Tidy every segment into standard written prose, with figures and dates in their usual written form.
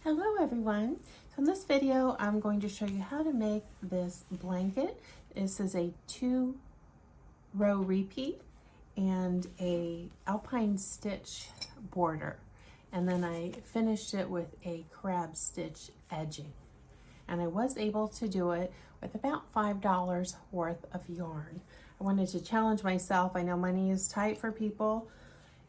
Hello everyone. So in this video I'm going to show you how to make this blanket. This is a 2-row repeat and a Alpine stitch border, and then I finished it with a crab stitch edging, and I was able to do it with about $5 worth of yarn. I wanted to challenge myself. I know money is tight for people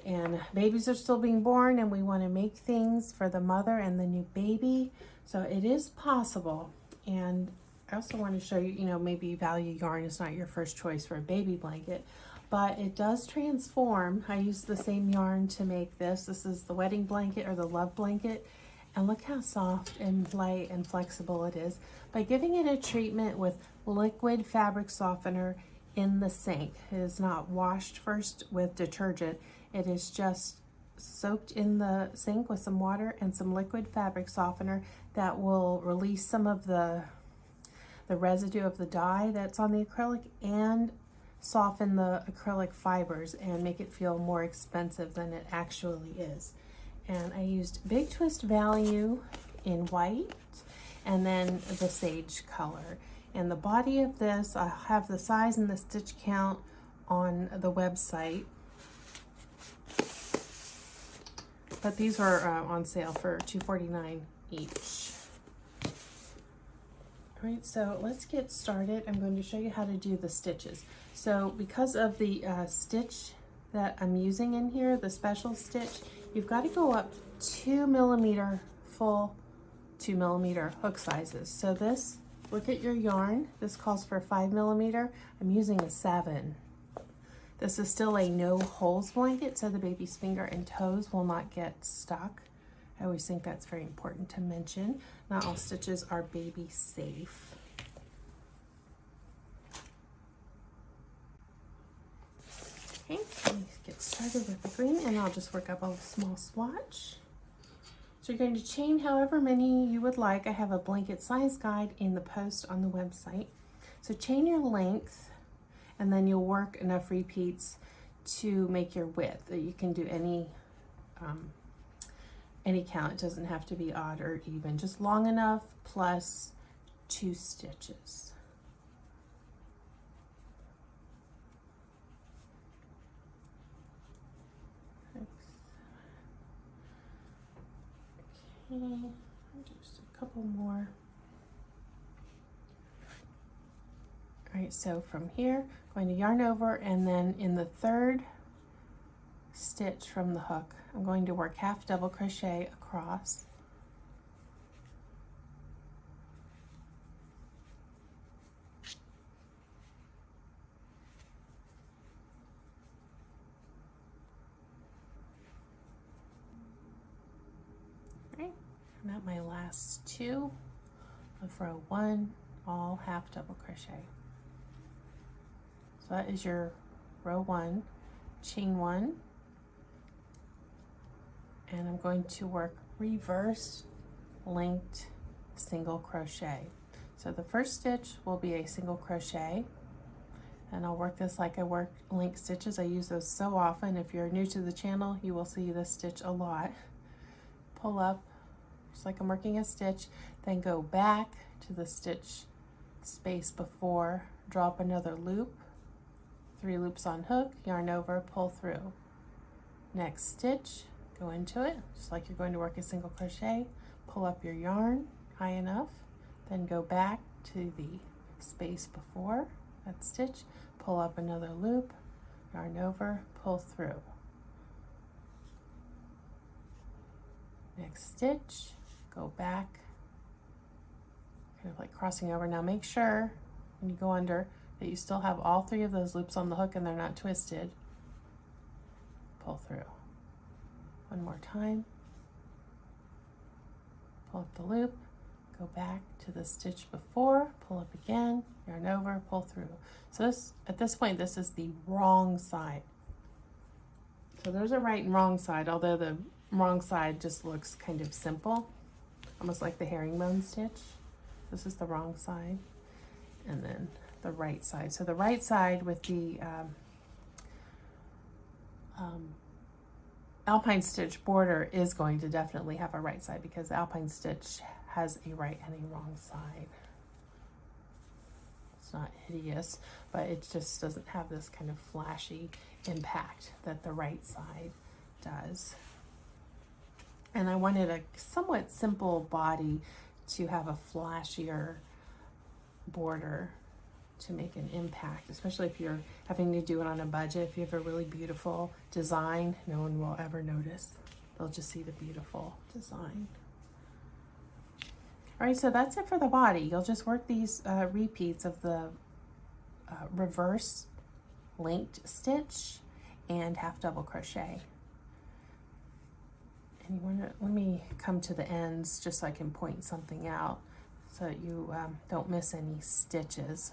and babies are still being born, and we want to make things for the mother and the new baby. So it is possible. And I also want to show you, maybe value yarn is not your first choice for a baby blanket, but it does transform. I used the same yarn to make this. This is the wedding blanket or the love blanket. And look how soft and light and flexible it is. By giving it a treatment with liquid fabric softener in the sink. It is not washed first with detergent. It is just soaked in the sink with some water and some liquid fabric softener that will release some of the residue of the dye that's on the acrylic and soften the acrylic fibers and make it feel more expensive than it actually is. And I used Big Twist Value in white and then the sage color. And the body of this, I have the size and the stitch count on the website. But these were on sale for $2.49 each. All right, so let's get started. I'm going to show you how to do the stitches. So because of the stitch that I'm using in here, the special stitch, you've got to go up 2mm full 2mm hook sizes. So this, look at your yarn. This calls for 5mm. I'm using a 7. This is still a no holes blanket, so the baby's finger and toes will not get stuck. I always think that's very important to mention. Not all stitches are baby safe. Okay, so let's get started with the green, and I'll just work up a small swatch. So you're going to chain however many you would like. I have a blanket size guide in the post on the website. So chain your length, and then you'll work enough repeats to make your width. You can do any count. It doesn't have to be odd or even, just long enough plus 2 stitches. Okay, just a couple more. All right, so from here, going to yarn over, and then in the 3rd stitch from the hook, I'm going to work half double crochet across. All right, I'm at my last 2 of row 1, all half double crochet. So that is your row 1, chain 1, and I'm going to work reverse linked single crochet. So the first stitch will be a single crochet, and I'll work this like I work linked stitches. I use those so often. If you're new to the channel, you will see this stitch a lot. Pull up just like I'm working a stitch, then go back to the stitch space before, drop another loop, 3 loops on hook, yarn over, pull through. Next stitch, go into it, just like you're going to work a single crochet, pull up your yarn high enough, then go back to the space before that stitch, pull up another loop, yarn over, pull through. Next stitch, go back, kind of like crossing over. Now make sure when you go under that you still have all 3 of those loops on the hook and they're not twisted. Pull through. One more time. Pull up the loop, go back to the stitch before, pull up again, yarn over, pull through. So this, at this point, this is the wrong side. So there's a right and wrong side, although the wrong side just looks kind of simple, almost like the herringbone stitch. This is the wrong side. And then the right side. So the right side with the Alpine stitch border is going to definitely have a right side because the Alpine stitch has a right and a wrong side. It's not hideous, but it just doesn't have this kind of flashy impact that the right side does. And I wanted a somewhat simple body to have a flashier border to make an impact, especially if you're having to do it on a budget. If you have a really beautiful design, no one will ever notice. They'll just see the beautiful design. All right, so that's it for the body. You'll just work these repeats of the reverse linked stitch and half double crochet. And you want to, let me come to the ends just so I can point something out so that you don't miss any stitches.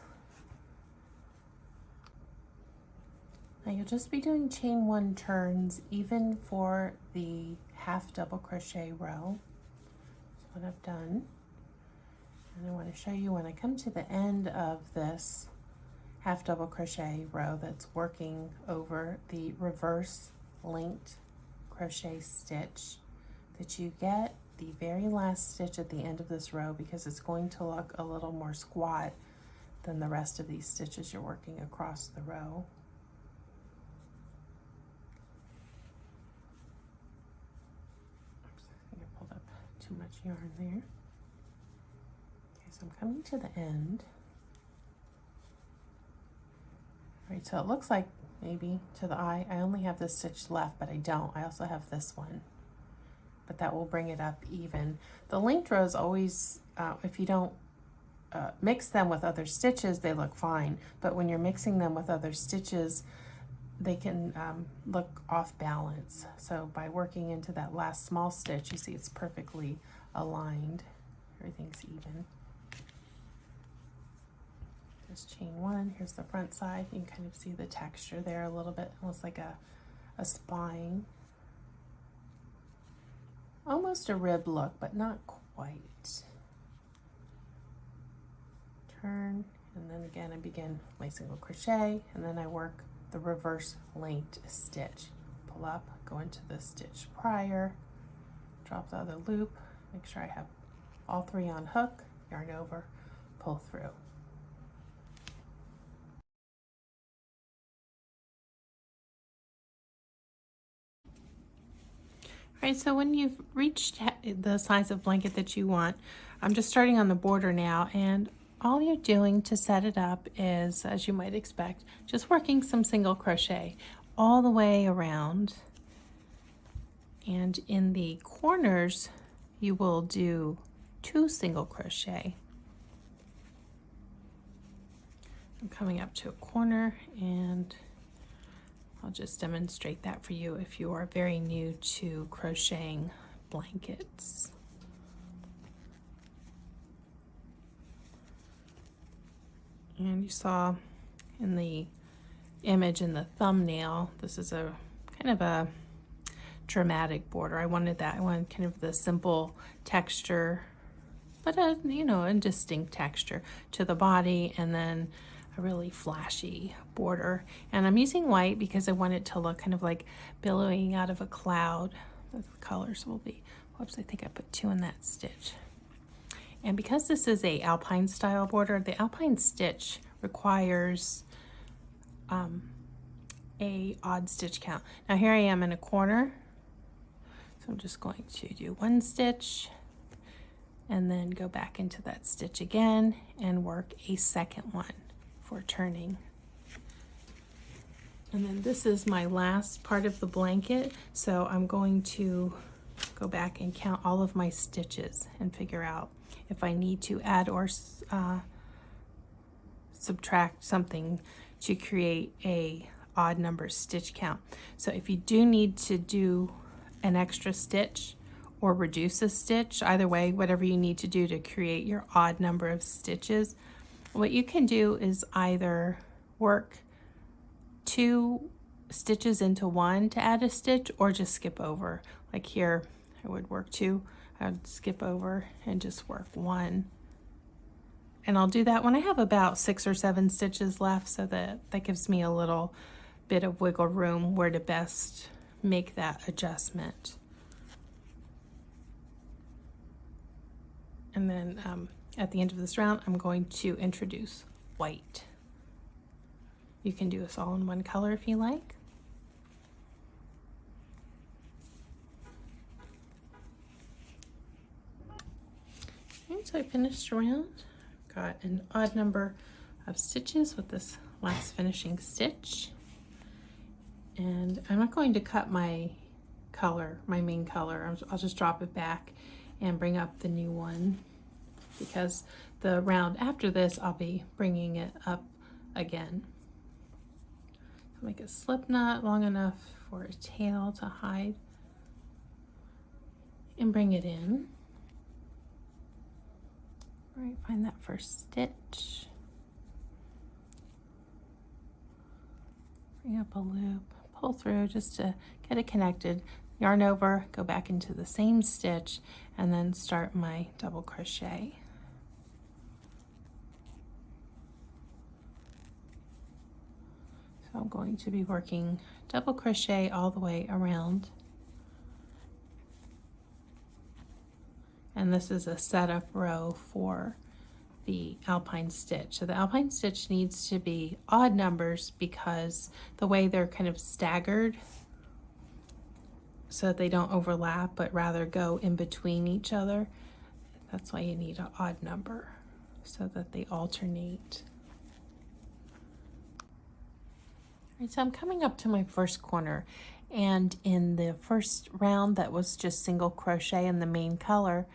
Now you'll just be doing chain 1 turns even for the half double crochet row. That's what I've done. And I want to show you when I come to the end of this half double crochet row that's working over the reverse linked crochet stitch, that you get the very last stitch at the end of this row, because it's going to look a little more squat than the rest of these stitches you're working across the row. I pulled up too much yarn there. Okay, so I'm coming to the end. All right, so it looks like maybe to the eye I only have this stitch left, but I don't. I also have this one, but that will bring it up even. The linked rows always, if you don't mix them with other stitches, they look fine, but when you're mixing them with other stitches, they can look off balance. So by working into that last small stitch, you see it's perfectly aligned. Everything's even. Just chain 1. Here's the front side. You can kind of see the texture there a little bit, almost like a spine. Almost a rib look, but not quite. Turn, and then again I begin my single crochet, and then I work the reverse linked stitch. Pull up, go into the stitch prior, drop the other loop, make sure I have all 3 on hook, yarn over, pull through. All right, so when you've reached the size of blanket that you want, I'm just starting on the border now, and all you're doing to set it up is, as you might expect, just working some single crochet all the way around. And in the corners, you will do 2 single crochet. I'm coming up to a corner, and I'll just demonstrate that for you if you are very new to crocheting blankets. And you saw in the image in the thumbnail, this is a kind of a dramatic border. I wanted that. I wanted kind of the simple texture, but a, you know, a distinct texture to the body, and then a really flashy border. And I'm using white because I want it to look kind of like billowing out of a cloud. The colors will be, whoops, I think I put 2 in that stitch. And because this is a Alpine style border, the Alpine stitch requires a odd stitch count. Now here I am in a corner, so I'm just going to do 1 stitch and then go back into that stitch again and work a second one for turning. And then this is my last part of the blanket, so I'm going to go back and count all of my stitches and figure out if I need to add or subtract something to create a odd number stitch count. So if you do need to do an extra stitch or reduce a stitch, either way, whatever you need to do to create your odd number of stitches, what you can do is either work 2 stitches into 1 to add a stitch, or just skip over. Like here, I would work 2, I would skip over and just work 1. And I'll do that when I have about 6 or 7 stitches left, so that gives me a little bit of wiggle room where to best make that adjustment. And then at the end of this round, I'm going to introduce white. You can do this all in one color if you like. Okay, so I finished the round. Got an odd number of stitches with this last finishing stitch. And I'm not going to cut my color, my main color. I'll just drop it back and bring up the new one, because the round after this I'll be bringing it up again. So make a slip knot long enough for a tail to hide and bring it in. All right, find that first stitch, bring up a loop, pull through just to get it connected, yarn over, go back into the same stitch, and then start my double crochet. So I'm going to be working double crochet all the way around. And this is a setup row for the Alpine stitch. So the Alpine stitch needs to be odd numbers because the way they're kind of staggered, so that they don't overlap but rather go in between each other. That's why you need an odd number, so that they alternate. All right, so I'm coming up to my first corner, and in the first round that was just single crochet in the main color,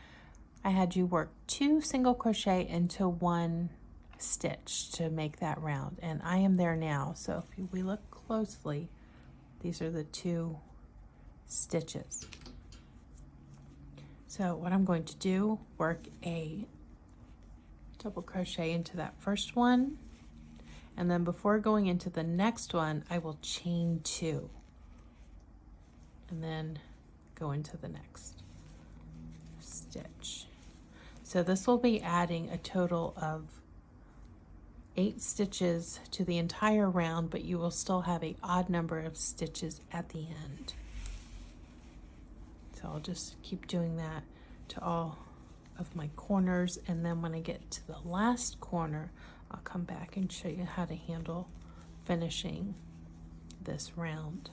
I had you work 2 single crochet into 1 stitch to make that round, and I am there now. So if we look closely, these are the 2 stitches. So what I'm going to do, work a double crochet into that first one, and then before going into the next one, I will chain 2 and then go into the next stitch. So this will be adding a total of 8 stitches to the entire round, but you will still have an odd number of stitches at the end. So I'll just keep doing that to all of my corners, and then when I get to the last corner, I'll come back and show you how to handle finishing this round.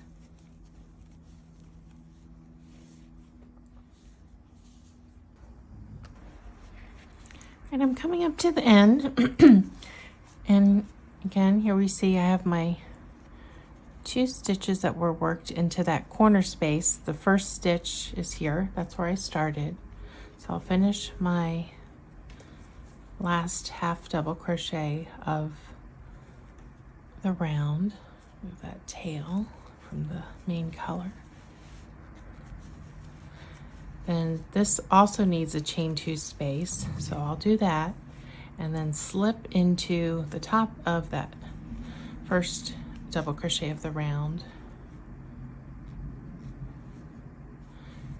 And I'm coming up to the end and again, here we see I have my 2 stitches that were worked into that corner space. The first stitch is here, that's where I started. So I'll finish my last half double crochet of the round. Move that tail from the main color. Then this also needs a chain 2 space, so I'll do that, and then slip into the top of that first double crochet of the round,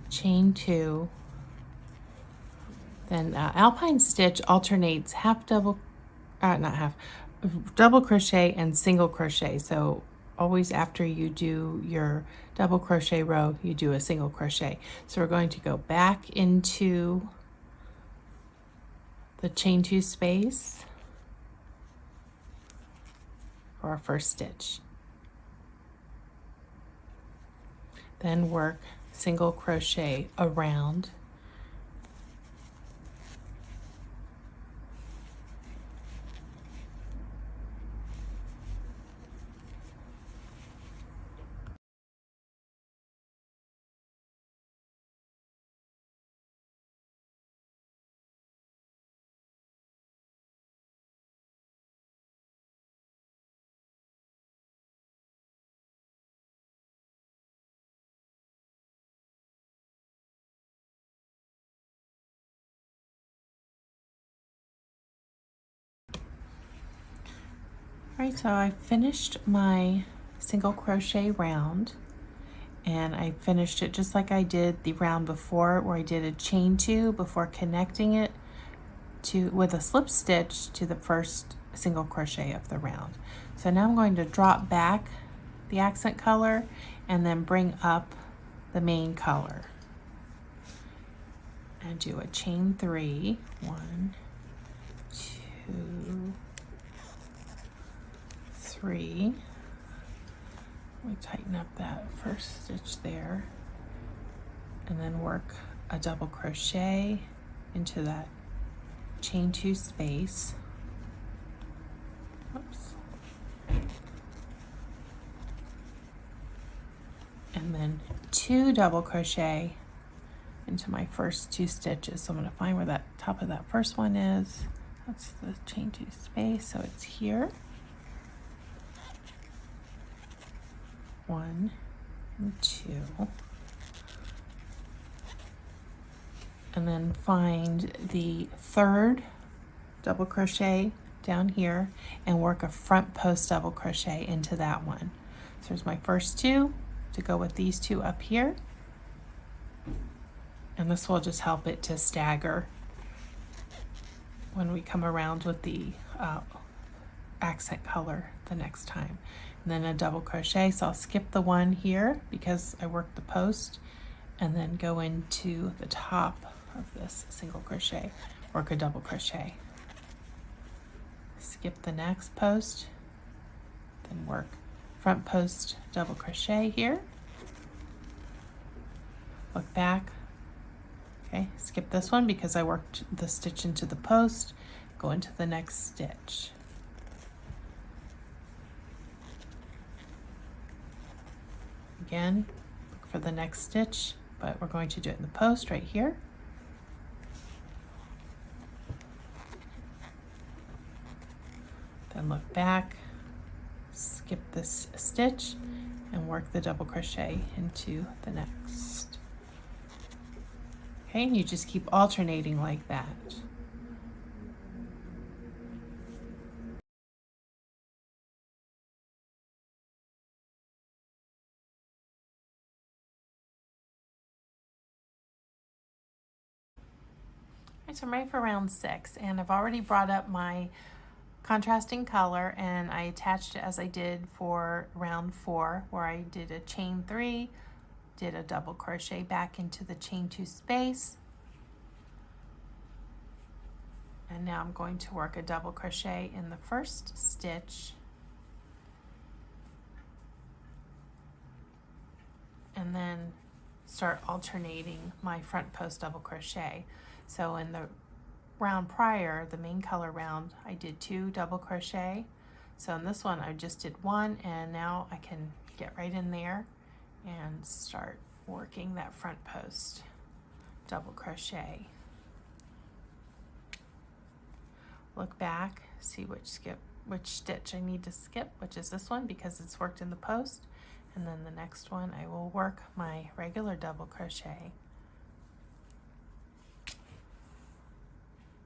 chain 2. Then Alpine stitch alternates double crochet and single crochet. So always after you do your double crochet row, you do a single crochet. So we're going to go back into the chain 2 space for our first stitch. Then work single crochet around. Alright, so I finished my single crochet round, and I finished it just like I did the round before, where I did a chain 2 before connecting it with a slip stitch to the first single crochet of the round. So now I'm going to drop back the accent color and then bring up the main color. And do a chain 3, 1, 2, 3. We tighten up that first stitch there, and then work a double crochet into that chain 2 space. Oops. And then 2 double crochet into my first 2 stitches. So I'm going to find where that top of that first one is. That's the chain 2 space, so it's here. 1 and 2. And then find the 3rd double crochet down here and work a front post double crochet into that one. So there's my first 2 to go with these 2 up here. And this will just help it to stagger when we come around with the accent color the next time. And then a double crochet, so I'll skip the one here because I worked the post, and then go into the top of this single crochet, work a double crochet. Skip the next post, then work front post double crochet here. Look back. Okay, skip this one because I worked the stitch into the post, go into the next stitch. Again, look for the next stitch, but we're going to do it in the post right here. Then look back, skip this stitch, and work the double crochet into the next. Okay, and you just keep alternating like that. So I'm ready for round 6, and I've already brought up my contrasting color and I attached it as I did for round 4, where I did a chain 3, did a double crochet back into the chain 2 space, and now I'm going to work a double crochet in the first stitch, and then start alternating my front post double crochet. So in the round prior, the main color round, I did 2 double crochet. So in this one I just did 1, and now I can get right in there and start working that front post double crochet. Look back, see which stitch I need to skip, which is this one because it's worked in the post, and then the next one I will work my regular double crochet.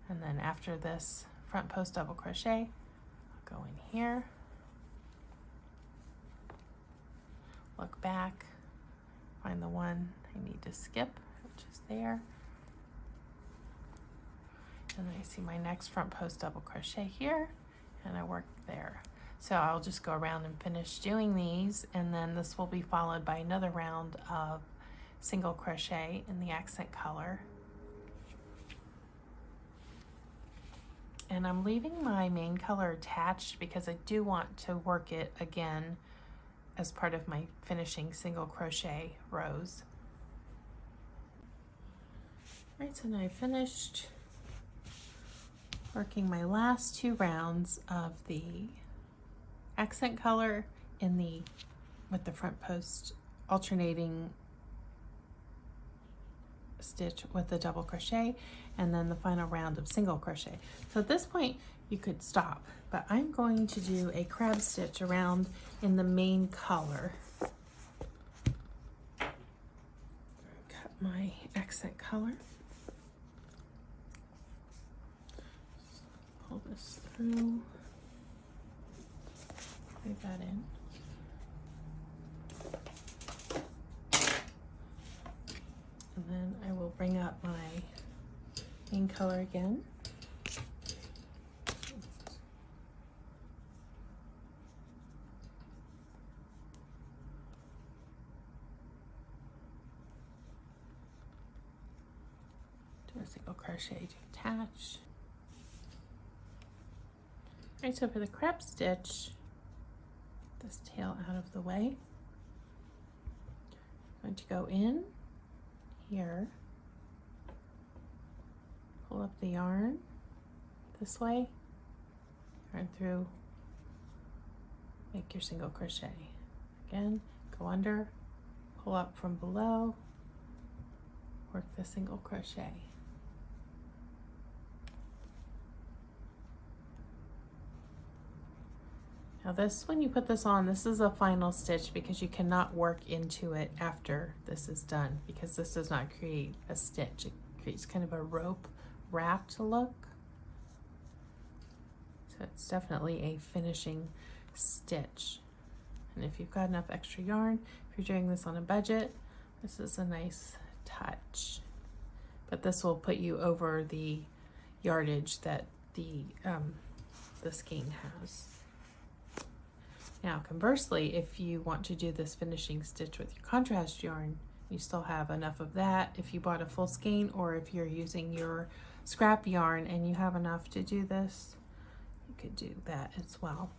And then after this front post double crochet, I'll go in here, look back, find the one I need to skip, which is there, and then I see my next front post double crochet here, and I work there. So I'll just go around and finish doing these, and then this will be followed by another round of single crochet in the accent color. And I'm leaving my main color attached because I do want to work it again as part of my finishing single crochet rows. All right, so now I finished working my last 2 rounds of the accent color with the front post alternating stitch with the double crochet, and then the final round of single crochet. So at this point you could stop, but I'm going to do a crab stitch around in the main color. Cut my accent color, pull this through, leave that in. And then I will bring up my main color again. single crochet to attach. Alright, so for the crepe stitch, this tail out of the way, I'm going to go in here, pull up the yarn this way, yarn through, make your single crochet. Again, go under, pull up from below, work the single crochet. Now this, when you put this on, this is a final stitch because you cannot work into it after this is done, because this does not create a stitch. It creates kind of a rope wrapped look. So it's definitely a finishing stitch. And if you've got enough extra yarn, if you're doing this on a budget, this is a nice touch. But this will put you over the yardage that the skein has. Now conversely, if you want to do this finishing stitch with your contrast yarn, you still have enough of that. If you bought a full skein, or if you're using your scrap yarn and you have enough to do this, you could do that as well.